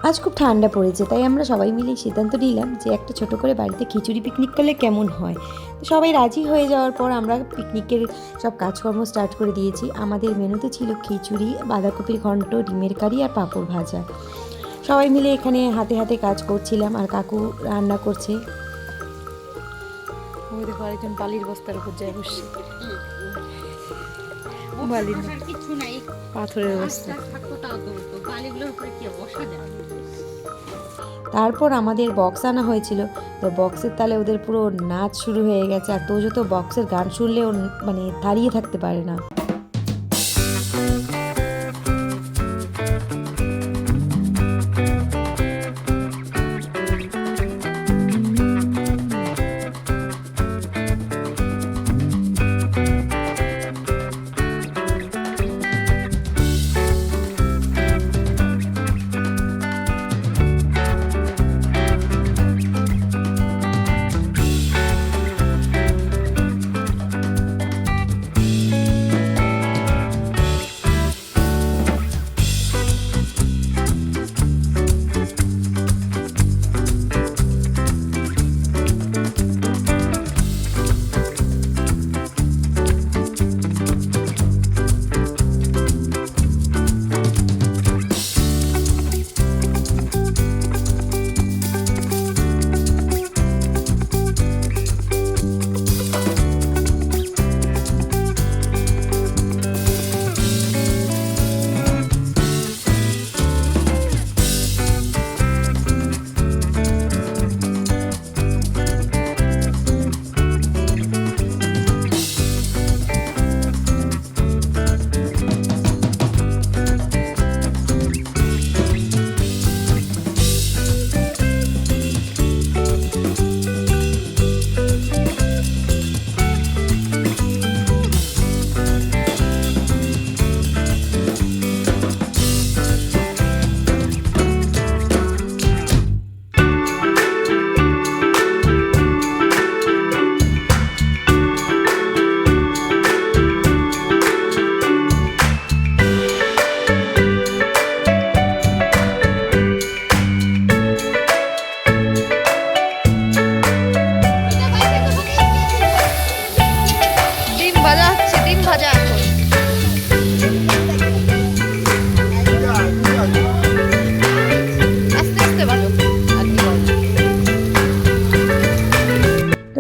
আজ খুব ঠান্ডা পড়েছে, তাই আমরা সবাই মিলে সিদ্ধান্ত নিলাম যে একটা ছোট করে বাড়িতে খিচুড়ি পিকনিক করলে কেমন হয়। তো সবাই রাজি হয়ে যাওয়ার পর আমরা পিকনিকের সব কাজকর্ম স্টার্ট করে দিয়েছি। আমাদের মেনুতে ছিল খিচুড়ি, বাঁধাকপির ঘন্ট, ডিমের কারি আর পাঁপড় ভাজা। সবাই মিলে এখানে হাতে হাতে কাজ করছিলাম আর কাকু রান্না করছে। ওই দেখো আরেকজন বালির বস্তার উপর যায় বসছে, বালির কিছু নাই, পাথরের বস্তা। তারপর আমাদের বক্স আনা হয়েছিল, তো বক্সের তালে ওদের পুরো নাচ শুরু হয়ে গেছে। আর তোজো তো বক্সের গান শুনলেও মানে দাঁড়িয়ে থাকতে পারে না।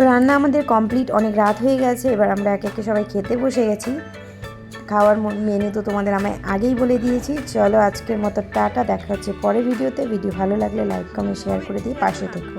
রান্না আমাদের কমপ্লিট, অনেক রাত হয়ে গেছে। এবার আমরা একে একে সবাই খেতে বসে গেছি। খাওয়ার মেনু তো তোমাদের আমায় আগেই বলে দিয়েছি। চলো আজকের মতো টাটা, দেখা হচ্ছে পরের ভিডিওতে। ভিডিও ভালো লাগলে লাইক কমেন্ট শেয়ার করে দিয়ে পাশে থেকো।